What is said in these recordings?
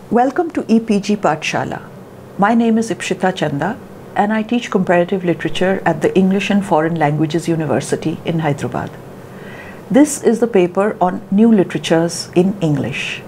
Welcome to EPG Pathshala. My name is Ipshita Chanda and I teach comparative literature at the English and Foreign Languages University in Hyderabad. This is the paper on new literatures in English,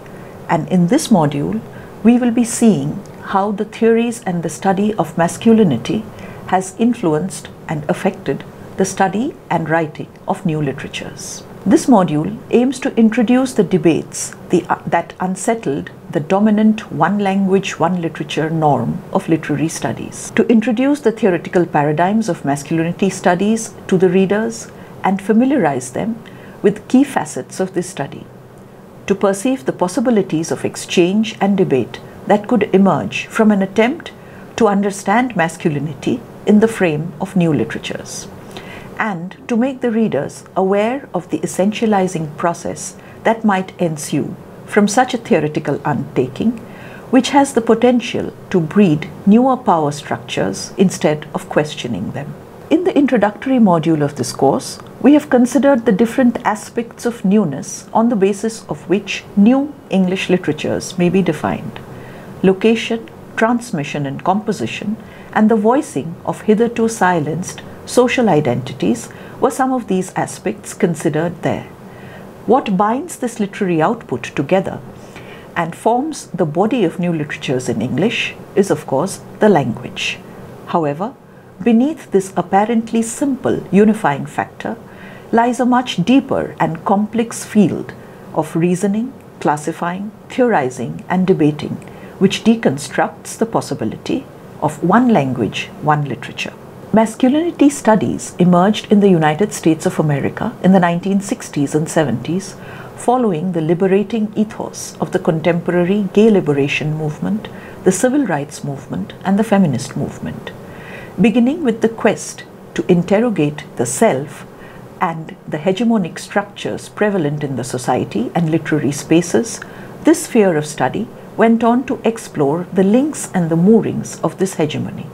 and in this module we will be seeing how the theories and the study of masculinity has influenced and affected the study and writing of new literatures. This module aims to introduce the debates that unsettled the dominant one language, one literature norm of literary studies, to introduce the theoretical paradigms of masculinity studies to the readers and familiarize them with key facets of this study, to perceive the possibilities of exchange and debate that could emerge from an attempt to understand masculinity in the frame of new literatures, and to make the readers aware of the essentializing process that might ensue from such a theoretical undertaking, which has the potential to breed newer power structures instead of questioning them. In the introductory module of this course, we have considered the different aspects of newness on the basis of which new English literatures may be defined. Location, transmission and composition, and the voicing of hitherto silenced social identities were some of these aspects considered there. What binds this literary output together and forms the body of new literatures in English is, of course, the language. However, beneath this apparently simple unifying factor lies a much deeper and complex field of reasoning, classifying, theorizing, and debating, which deconstructs the possibility of one language, one literature. Masculinity studies emerged in the United States of America in the 1960s and 70s following the liberating ethos of the contemporary gay liberation movement, the civil rights movement, and the feminist movement. Beginning with the quest to interrogate the self and the hegemonic structures prevalent in the society and literary spaces, this sphere of study went on to explore the links and the moorings of this hegemony.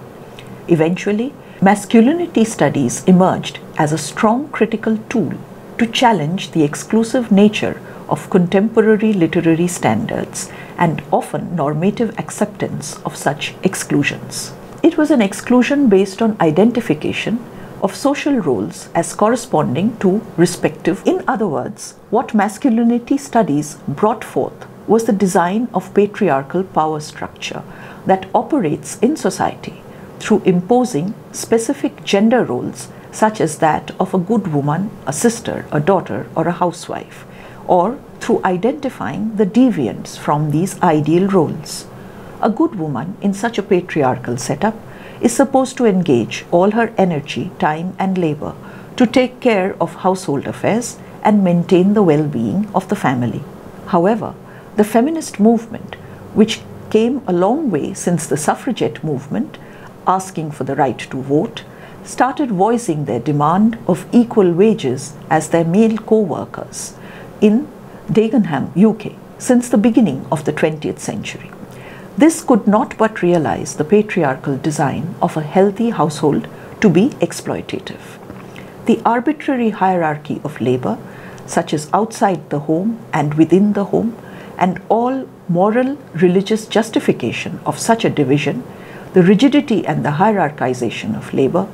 Eventually, masculinity studies emerged as a strong critical tool to challenge the exclusive nature of contemporary literary standards and often normative acceptance of such exclusions. It was an exclusion based on identification of social roles as corresponding to respective. In other words, what masculinity studies brought forth was the design of patriarchal power structure that operates in society through imposing specific gender roles such as that of a good woman, a sister, a daughter, or a housewife, or through identifying the deviants from these ideal roles. A good woman in such a patriarchal setup is supposed to engage all her energy, time, and labor to take care of household affairs and maintain the well-being of the family. However, the feminist movement, which came a long way since the suffragette movement, asking for the right to vote, started voicing their demand of equal wages as their male co-workers in Dagenham, UK, since the beginning of the 20th century. This could not but realize the patriarchal design of a healthy household to be exploitative. The arbitrary hierarchy of labor, such as outside the home and within the home, and all moral, religious justification of such a division, the rigidity and the hierarchization of labor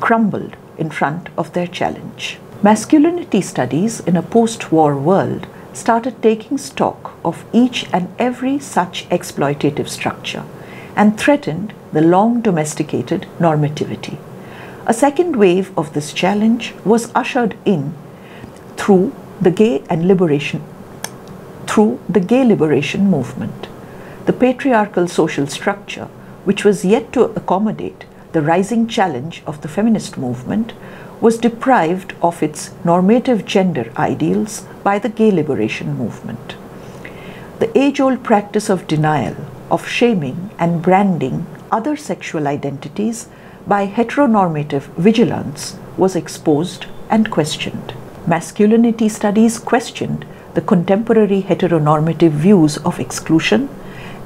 crumbled in front of their challenge. Masculinity studies in a post-war world started taking stock of each and every such exploitative structure and threatened the long domesticated normativity. A second wave of this challenge was ushered in through the gay liberation movement. The patriarchal social structure, which was yet to accommodate the rising challenge of the feminist movement, was deprived of its normative gender ideals by the gay liberation movement. The age-old practice of denial, of shaming and branding other sexual identities by heteronormative vigilance was exposed and questioned. Masculinity studies questioned the contemporary heteronormative views of exclusion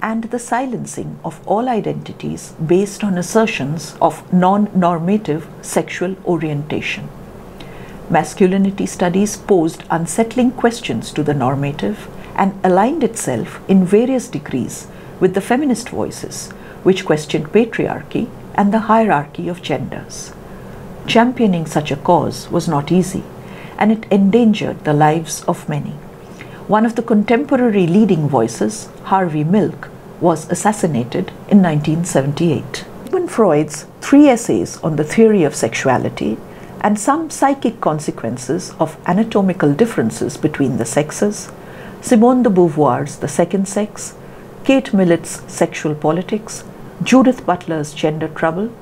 and the silencing of all identities based on assertions of non-normative sexual orientation. Masculinity studies posed unsettling questions to the normative and aligned itself in various degrees with the feminist voices, which questioned patriarchy and the hierarchy of genders. Championing such a cause was not easy, and it endangered the lives of many. One of the contemporary leading voices, Harvey Milk, was assassinated in 1978. Sigmund Freud's 3 essays on the theory of sexuality and some psychic consequences of anatomical differences between the sexes, Simone de Beauvoir's The Second Sex, Kate Millett's Sexual Politics, Judith Butler's Gender Trouble,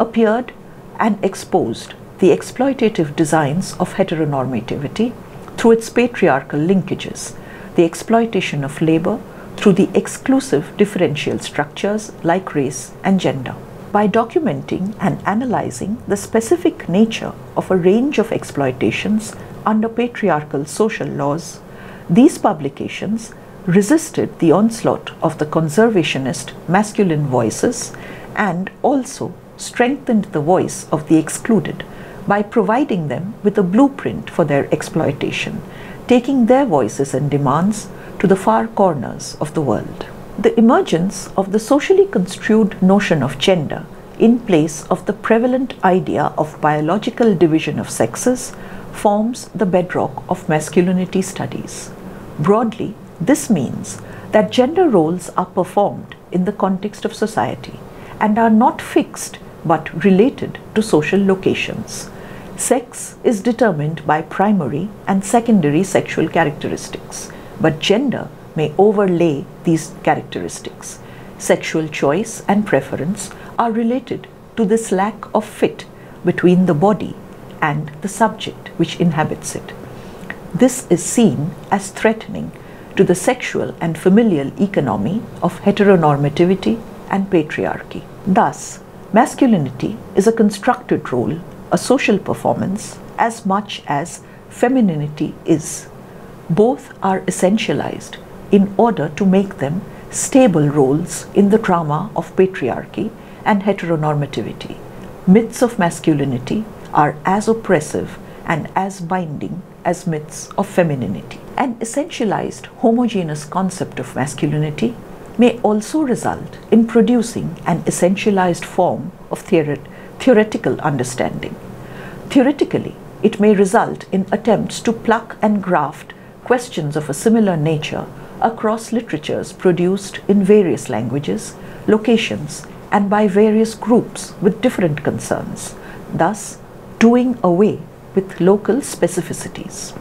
appeared and exposed the exploitative designs of heteronormativity through its patriarchal linkages, the exploitation of labor through the exclusive differential structures like race and gender. By documenting and analyzing the specific nature of a range of exploitations under patriarchal social laws, these publications resisted the onslaught of the conservationist masculine voices and also strengthened the voice of the excluded by providing them with a blueprint for their exploitation, taking their voices and demands to the far corners of the world. The emergence of the socially construed notion of gender in place of the prevalent idea of biological division of sexes forms the bedrock of masculinity studies. Broadly, this means that gender roles are performed in the context of society and are not fixed but related to social locations. Sex is determined by primary and secondary sexual characteristics, but gender may overlay these characteristics. Sexual choice and preference are related to this lack of fit between the body and the subject which inhabits it. This is seen as threatening to the sexual and familial economy of heteronormativity and patriarchy. Thus, masculinity is a constructed role, a social performance, as much as femininity is. Both are essentialized in order to make them stable roles in the drama of patriarchy and heteronormativity. Myths of masculinity are as oppressive and as binding as myths of femininity. An essentialized homogeneous concept of masculinity may also result in producing an essentialized form of theoretical understanding. Theoretically, it may result in attempts to pluck and graft questions of a similar nature across literatures produced in various languages, locations, and by various groups with different concerns, thus doing away with local specificities.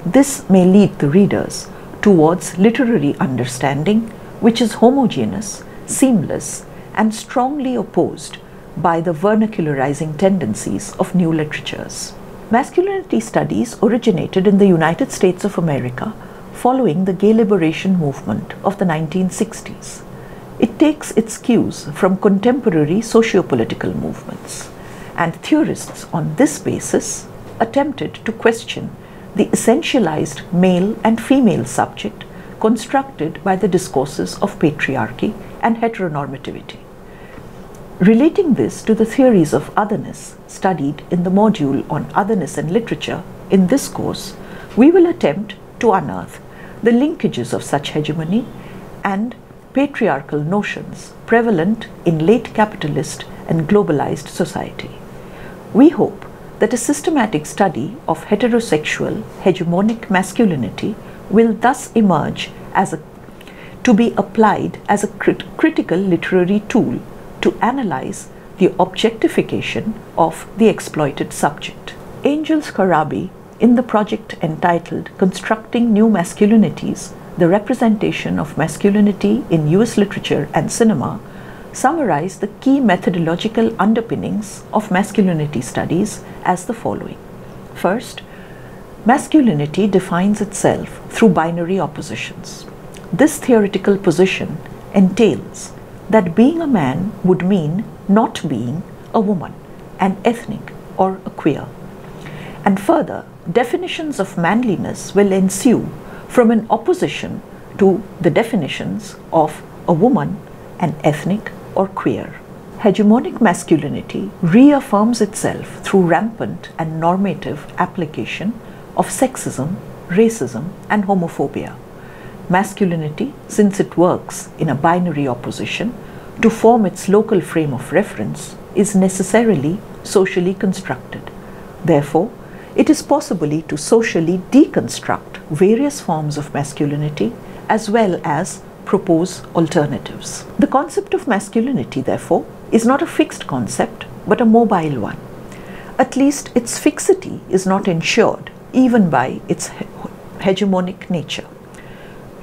This may lead the readers towards literary understanding which is homogeneous, seamless, and strongly opposed by the vernacularizing tendencies of new literatures. Masculinity studies originated in the United States of America following the gay liberation movement of the 1960s. It takes its cues from contemporary socio-political movements, and theorists on this basis attempted to question the essentialized male and female subject constructed by the discourses of patriarchy and heteronormativity. Relating this to the theories of otherness studied in the module on otherness and literature in this course, we will attempt to unearth the linkages of such hegemony and patriarchal notions prevalent in late capitalist and globalized society. We hope that a systematic study of heterosexual hegemonic masculinity will thus emerge to be applied as a critical literary tool to analyze the objectification of the exploited subject. Angel Skarabi, in the project entitled Constructing New Masculinities, the Representation of Masculinity in US Literature and Cinema, summarized the key methodological underpinnings of masculinity studies as the following. First, masculinity defines itself through binary oppositions. This theoretical position entails that being a man would mean not being a woman, an ethnic, or a queer. And further, definitions of manliness will ensue from an opposition to the definitions of a woman, an ethnic, or queer. Hegemonic masculinity reaffirms itself through rampant and normative application of sexism, racism, and homophobia. masculinity, since it works in a binary opposition to form its local frame of reference, is necessarily socially constructed. Therefore, it is possible to socially deconstruct various forms of masculinity as well as propose alternatives. The concept of masculinity, therefore, is not a fixed concept but a mobile one. At least its fixity is not ensured even by its hegemonic nature.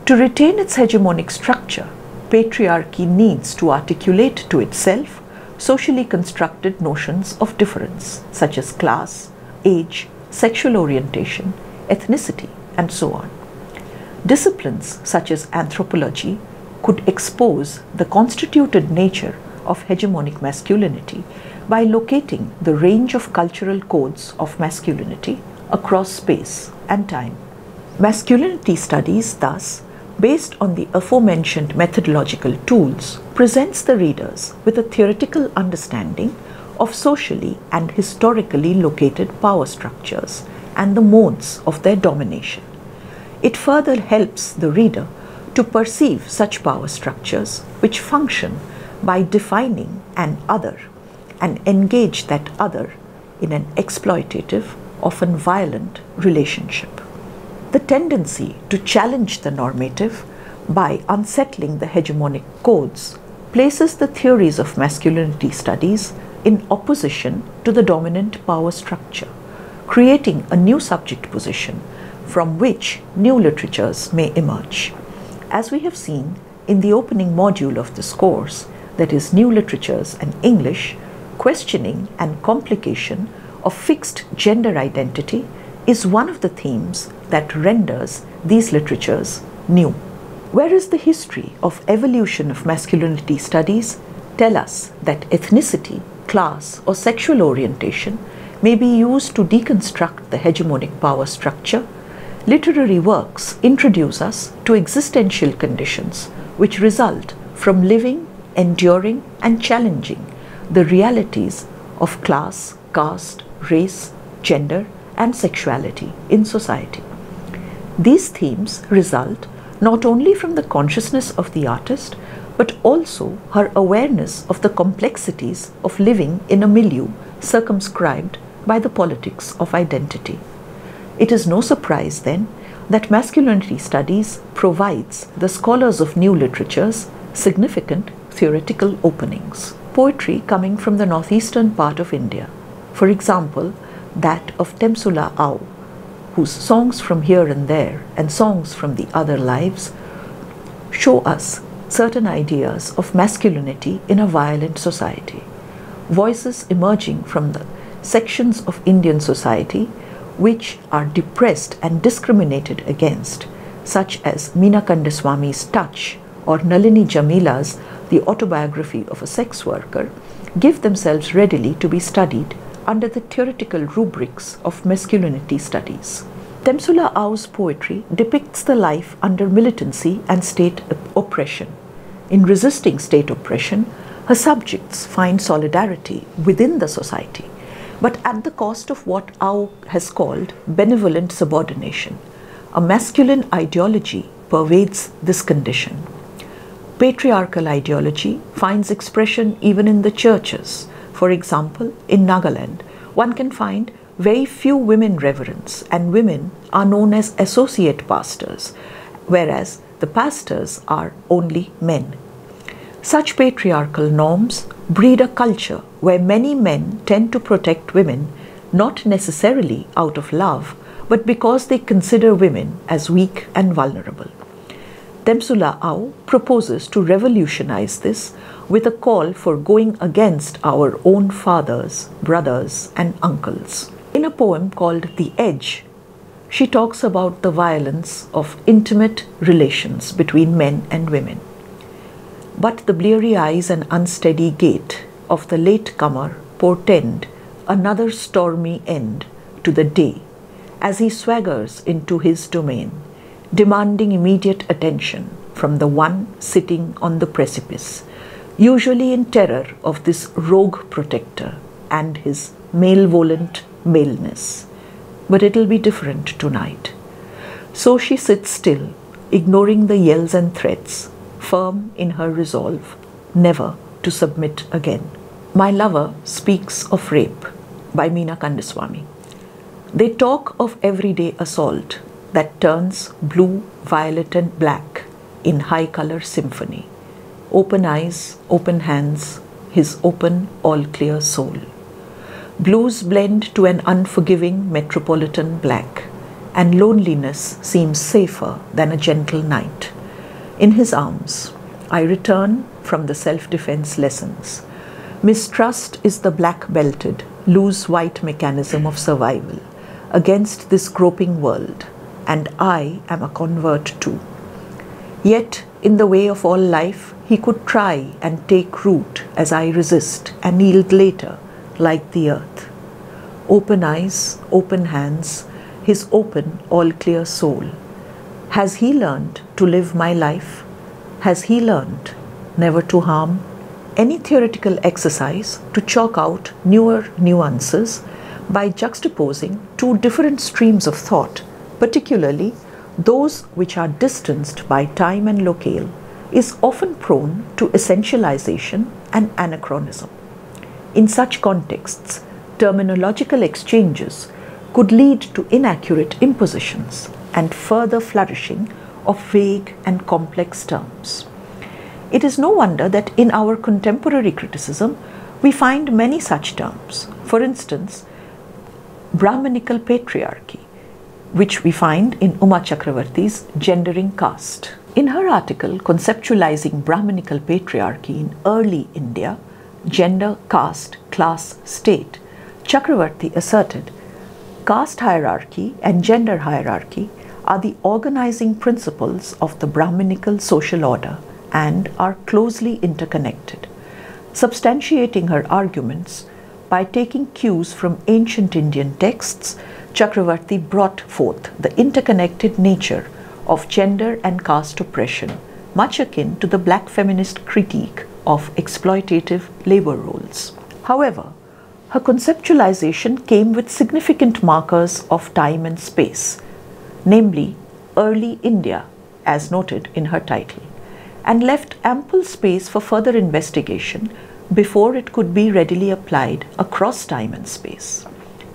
To retain its hegemonic structure, patriarchy needs to articulate to itself socially constructed notions of difference, such as class, age, sexual orientation, ethnicity, and so on. Disciplines such as anthropology could expose the constituted nature of hegemonic masculinity by locating the range of cultural codes of masculinity across space and time. Masculinity studies, thus, based on the aforementioned methodological tools, presents the readers with a theoretical understanding of socially and historically located power structures and the modes of their domination. It further helps the reader to perceive such power structures which function by defining an other and engage that other in an exploitative, often violent relationship. The tendency to challenge the normative by unsettling the hegemonic codes places the theories of masculinity studies in opposition to the dominant power structure, creating a new subject position from which new literatures may emerge. As we have seen in the opening module of this course, that is New Literatures and English, questioning and complication of fixed gender identity is one of the themes that renders these literatures new. Whereas the history of evolution of masculinity studies tell us that ethnicity, class, or sexual orientation may be used to deconstruct the hegemonic power structure, literary works introduce us to existential conditions which result from living, enduring, and challenging the realities of class, caste, race, gender, and sexuality in society. These themes result not only from the consciousness of the artist, but also her awareness of the complexities of living in a milieu circumscribed by the politics of identity. It is no surprise then that masculinity studies provides the scholars of new literatures significant theoretical openings. Poetry coming from the northeastern part of India, for example, that of Temsula Au, whose Songs from Here and There and Songs from the Other Lives show us certain ideas of masculinity in a violent society. Voices emerging from the sections of Indian society which are depressed and discriminated against, such as Meena Kandaswamy's Touch or Nalini Jamila's The Autobiography of a Sex Worker, give themselves readily to be studied under the theoretical rubrics of masculinity studies. Temsula Au's poetry depicts the life under militancy and state oppression. In resisting state oppression, her subjects find solidarity within the society, but at the cost of what Au has called benevolent subordination. A masculine ideology pervades this condition. Patriarchal ideology finds expression even in the churches. For example, in Nagaland, one can find very few women reverends, and women are known as associate pastors, whereas the pastors are only men. Such patriarchal norms breed a culture where many men tend to protect women, not necessarily out of love, but because they consider women as weak and vulnerable. Temsula Au proposes to revolutionize this with a call for going against our own fathers, brothers, and uncles. In a poem called The Edge, she talks about the violence of intimate relations between men and women. But the bleary eyes and unsteady gait of the latecomer portend another stormy end to the day as he swaggers into his domain, demanding immediate attention from the one sitting on the precipice, usually in terror of this rogue protector and his malevolent maleness. But it'll be different tonight. So she sits still, ignoring the yells and threats, firm in her resolve never to submit again. My Lover Speaks of Rape by Meena Kandaswamy. They talk of everyday assault that turns blue, violet and black in high color symphony. Open eyes, open hands, his open, all clear soul. Blues blend to an unforgiving metropolitan black, and loneliness seems safer than a gentle night. In his arms, I return from the self-defense lessons. Mistrust is the black-belted, loose white mechanism of survival against this groping world, and I am a convert too. Yet, in the way of all life, he could try and take root as I resist and yield later, like the earth. Open eyes, open hands, his open, all-clear soul. Has he learned to live my life? Has he learned never to harm? Any theoretical exercise to chalk out newer nuances by juxtaposing two different streams of thought, particularly those which are distanced by time and locale, is often prone to essentialization and anachronism. In such contexts, terminological exchanges could lead to inaccurate impositions and further flourishing of vague and complex terms. It is no wonder that in our contemporary criticism, we find many such terms. For instance, Brahmanical patriarchy, which we find in Uma Chakravarti's Gendering Caste. In her article conceptualizing Brahmanical patriarchy in early India, gender, caste, class, state, Chakravarti asserted caste hierarchy and gender hierarchy are the organizing principles of the Brahmanical social order and are closely interconnected. Substantiating her arguments by taking cues from ancient Indian texts, Chakravarti brought forth the interconnected nature of gender and caste oppression, much akin to the black feminist critique of exploitative labor roles. However, her conceptualization came with significant markers of time and space, namely early India, as noted in her title, and left ample space for further investigation before it could be readily applied across time and space.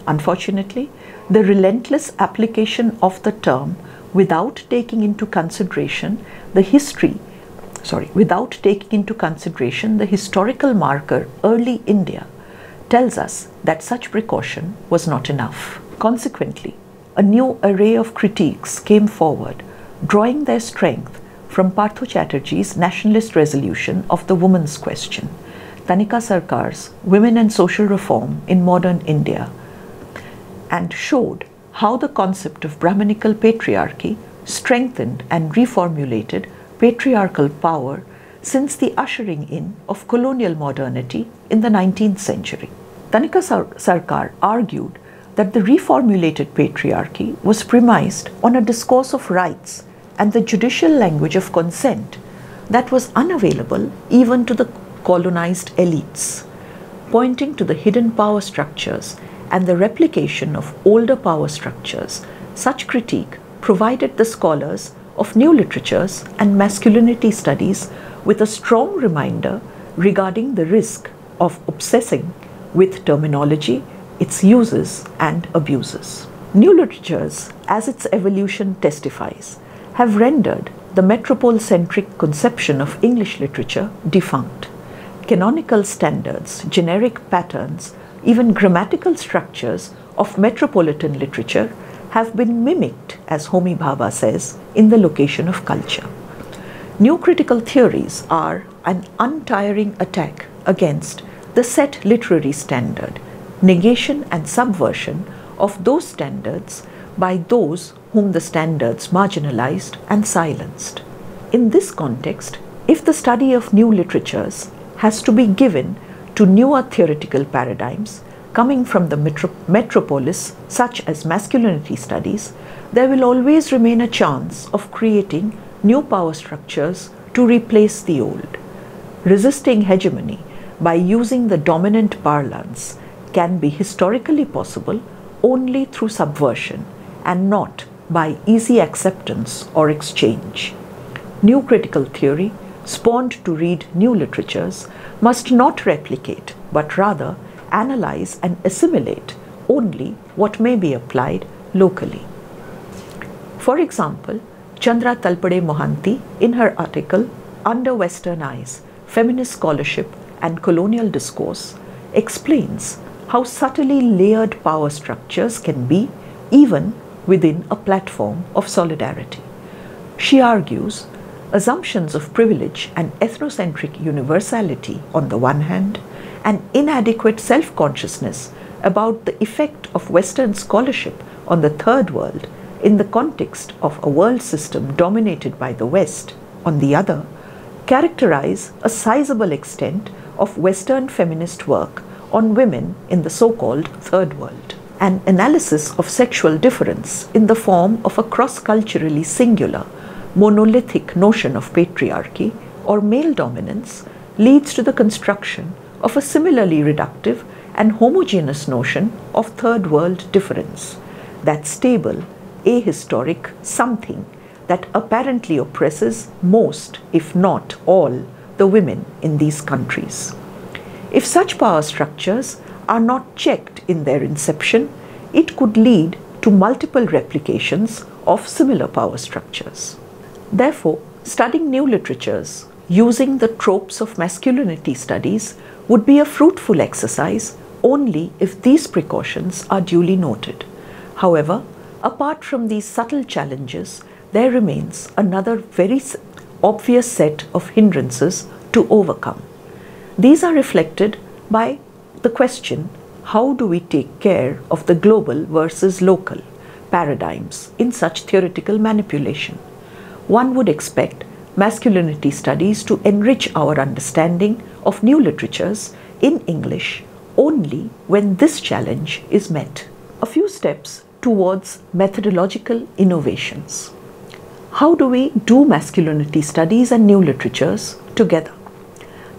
Unfortunately, the relentless application of the term without taking into consideration the historical marker early India tells us that such precaution was not enough. Consequently, a new array of critiques came forward, drawing their strength from Partho Chatterjee's nationalist resolution of the woman's question, Tanika Sarkar's Women and Social Reform in Modern India, and showed how the concept of Brahmanical patriarchy strengthened and reformulated patriarchal power since the ushering in of colonial modernity in the 19th century. Tanika Sarkar argued that the reformulated patriarchy was premised on a discourse of rights and the judicial language of consent that was unavailable even to the colonized elites, pointing to the hidden power structures and the replication of older power structures. Such critique provided the scholars of new literatures and masculinity studies with a strong reminder regarding the risk of obsessing with terminology, its uses and abuses. New literatures, as its evolution testifies, have rendered the metropole-centric conception of English literature defunct. Canonical standards, generic patterns, even grammatical structures of metropolitan literature have been mimicked, as Homi Bhabha says, in the location of culture. New critical theories are an untiring attack against the set literary standard, negation and subversion of those standards by those whom the standards marginalized and silenced. In this context, if the study of new literatures has to be given to newer theoretical paradigms coming from the metropolis, such as masculinity studies, there will always remain a chance of creating new power structures to replace the old. Resisting hegemony by using the dominant parlance can be historically possible only through subversion and not by easy acceptance or exchange. New critical theory, spawned to read new literatures, must not replicate but rather analyze and assimilate only what may be applied locally. For example, Chandra Talpade Mohanty, in her article Under Western Eyes, Feminist Scholarship and Colonial Discourse, explains how subtly layered power structures can be even within a platform of solidarity. She argues assumptions of privilege and ethnocentric universality on the one hand, and inadequate self-consciousness about the effect of Western scholarship on the Third World in the context of a world system dominated by the West, on the other, characterize a sizable extent of Western feminist work on women in the so-called Third World. An analysis of sexual difference in the form of a cross-culturally singular, monolithic notion of patriarchy or male dominance leads to the construction of a similarly reductive and homogeneous notion of Third World difference, that stable, ahistoric something that apparently oppresses most, if not all, the women in these countries. If such power structures are not checked in their inception, it could lead to multiple replications of similar power structures. Therefore, studying new literatures using the tropes of masculinity studies would be a fruitful exercise only if these precautions are duly noted. However, apart from these subtle challenges, there remains another very obvious set of hindrances to overcome. These are reflected by the question, how do we take care of the global versus local paradigms in such theoretical manipulation? One would expect masculinity studies to enrich our understanding of new literatures in English only when this challenge is met. A few steps towards methodological innovations. How do we do masculinity studies and new literatures together?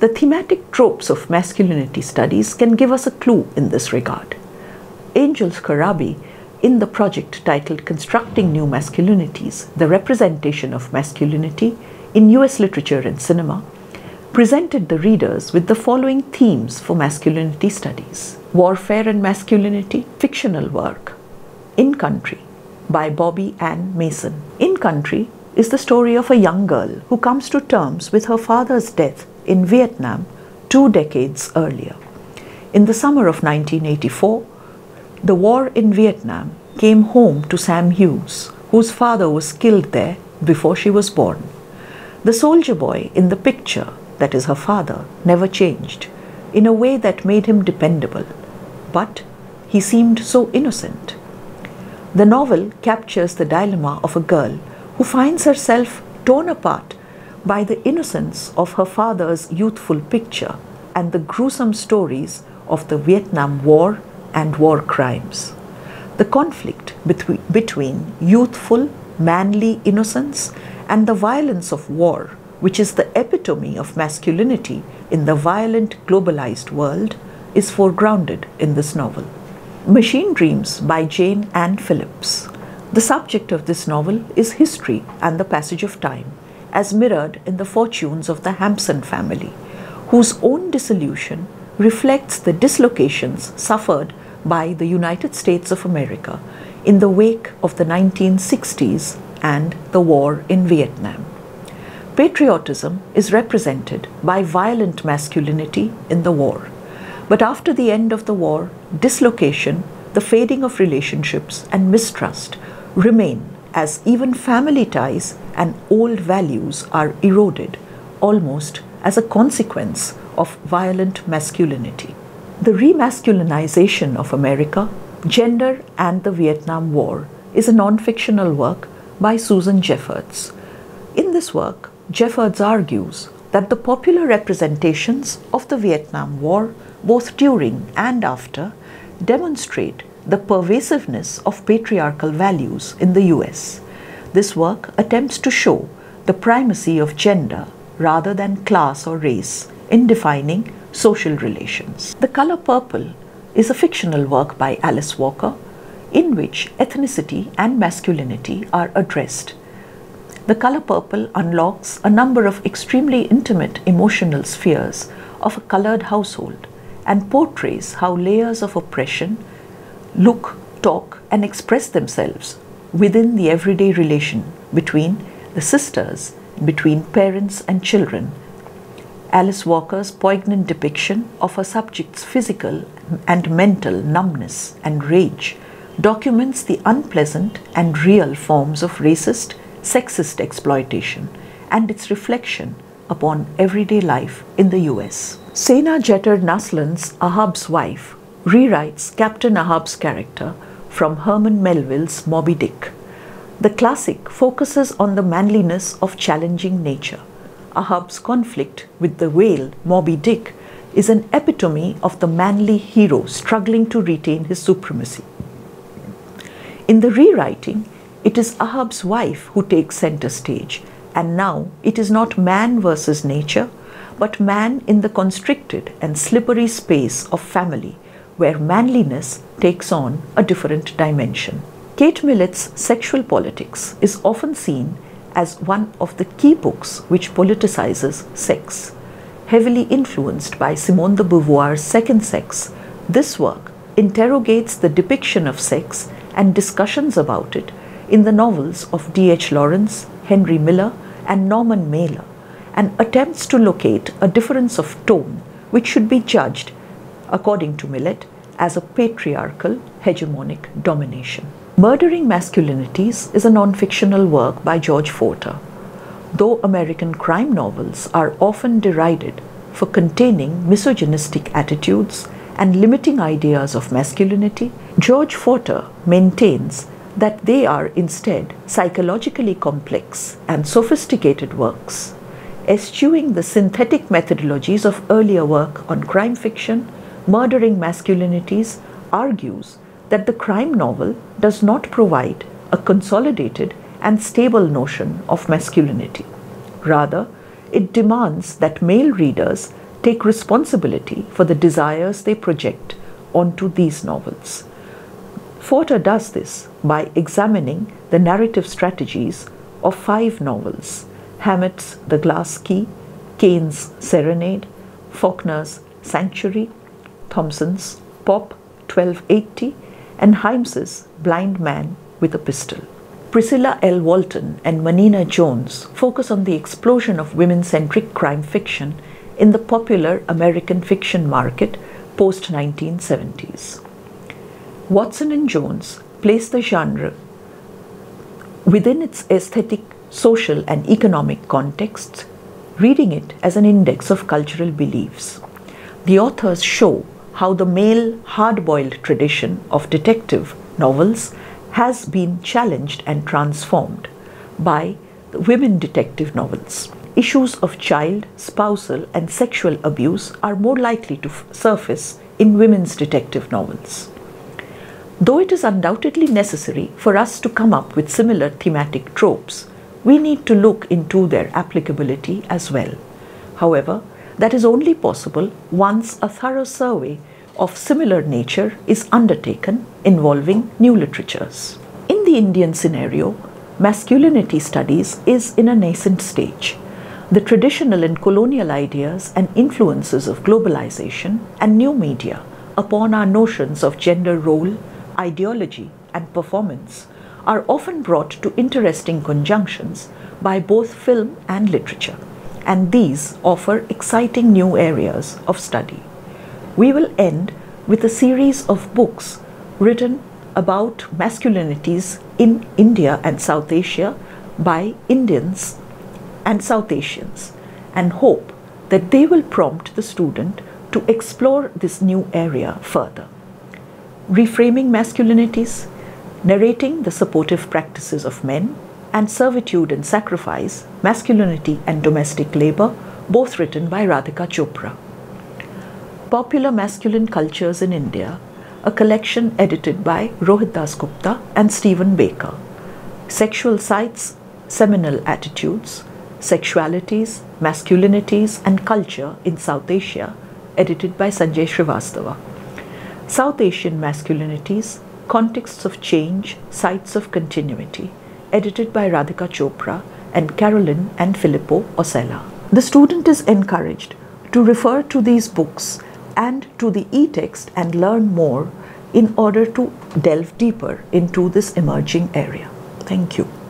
The thematic tropes of masculinity studies can give us a clue in this regard. Angel Karabi, in the project titled Constructing New Masculinities, the Representation of Masculinity in US Literature and Cinema, presented the readers with the following themes for masculinity studies: warfare and masculinity, fictional work, In Country by Bobby Ann Mason. In Country is the story of a young girl who comes to terms with her father's death in Vietnam 2 decades earlier. In the summer of 1984, the war in Vietnam came home to Sam Hughes, whose father was killed there before she was born. The soldier boy in the picture, that is her father, never changed, in a way that made him dependable, but he seemed so innocent. The novel captures the dilemma of a girl who finds herself torn apart by the innocence of her father's youthful picture and the gruesome stories of the Vietnam War and war crimes. The conflict between youthful, manly innocence and the violence of war, which is the epitome of masculinity in the violent globalized world, is foregrounded in this novel. Machine Dreams by Jane Ann Phillips. The subject of this novel is history and the passage of time, as mirrored in the fortunes of the Hampson family, whose own dissolution reflects the dislocations suffered by the United States of America in the wake of the 1960s and the war in Vietnam. Patriotism is represented by violent masculinity in the war. But after the end of the war, dislocation, the fading of relationships, and mistrust remain, as even family ties and old values are eroded, almost as a consequence of violent masculinity. The Remasculinization of America, Gender and the Vietnam War is a non-fictional work by Susan Jeffords. In this work, Jeffords argues that the popular representations of the Vietnam War, both during and after, demonstrate the pervasiveness of patriarchal values in the US. This work attempts to show the primacy of gender rather than class or race in defining social relations. The Color Purple is a fictional work by Alice Walker. in which ethnicity and masculinity are addressed. The color purple unlocks a number of extremely intimate emotional spheres of a colored household and portrays how layers of oppression look, talk, and express themselves within the everyday relation between the sisters, between parents and children. Alice Walker's poignant depiction of her subject's physical and mental numbness and rage documents the unpleasant and real forms of racist, sexist exploitation and its reflection upon everyday life in the US. Sena Jeter Naslan's Ahab's Wife rewrites Captain Ahab's character from Herman Melville's Moby Dick. The classic focuses on the manliness of challenging nature. Ahab's conflict with the whale Moby Dick is an epitome of the manly hero struggling to retain his supremacy. In the rewriting, it is Ahab's wife who takes center stage, and now it is not man versus nature, but man in the constricted and slippery space of family, where manliness takes on a different dimension. Kate Millett's Sexual Politics is often seen as one of the key books which politicizes sex. Heavily influenced by Simone de Beauvoir's Second Sex, this work interrogates the depiction of sex and discussions about it in the novels of D.H. Lawrence, Henry Miller, and Norman Mailer, and attempts to locate a difference of tone which should be judged, according to Millett, as a patriarchal hegemonic domination. Murdering Masculinities is a non-fictional work by George Porter. Though American crime novels are often derided for containing misogynistic attitudes and limiting ideas of masculinity, George Porter maintains that they are instead psychologically complex and sophisticated works. Eschewing the synthetic methodologies of earlier work on crime fiction, Murdering Masculinities argues that the crime novel does not provide a consolidated and stable notion of masculinity. Rather, it demands that male readers take responsibility for the desires they project onto these novels. Porter does this by examining the narrative strategies of 5 novels: Hammett's The Glass Key, Kane's Serenade, Faulkner's Sanctuary, Thompson's Pop 1280, and Hymes's Blind Man with a Pistol. Priscilla L. Walton and Manina Jones focus on the explosion of women-centric crime fiction in the popular American fiction market post-1970s. Watson and Jones place the genre within its aesthetic, social, and economic contexts, reading it as an index of cultural beliefs. The authors show how the male hard-boiled tradition of detective novels has been challenged and transformed by the women detective novels. Issues of child, spousal, and sexual abuse are more likely to surface in women's detective novels. Though it is undoubtedly necessary for us to come up with similar thematic tropes, we need to look into their applicability as well. However, that is only possible once a thorough survey of similar nature is undertaken involving new literatures. In the Indian scenario, masculinity studies is in a nascent stage. The traditional and colonial ideas and influences of globalization and new media upon our notions of gender role, ideology, and performance are often brought to interesting conjunctions by both film and literature, and these offer exciting new areas of study. We will end with a series of books written about masculinities in India and South Asia by Indians and South Asians, and hope that they will prompt the student to explore this new area further. Reframing Masculinities, Narrating the Supportive Practices of Men, and Servitude and Sacrifice, Masculinity and Domestic Labor, both written by Radhika Chopra. Popular Masculine Cultures in India, a collection edited by Rohit Das Gupta and Stephen Baker. Sexual Sites, Seminal Attitudes, Sexualities, Masculinities and Culture in South Asia, edited by Sanjay Srivastava. South Asian Masculinities, Contexts of Change, Sites of Continuity, edited by Radhika Chopra and Carolyn and Filippo Osella. The student is encouraged to refer to these books and to the e-text and learn more in order to delve deeper into this emerging area. Thank you.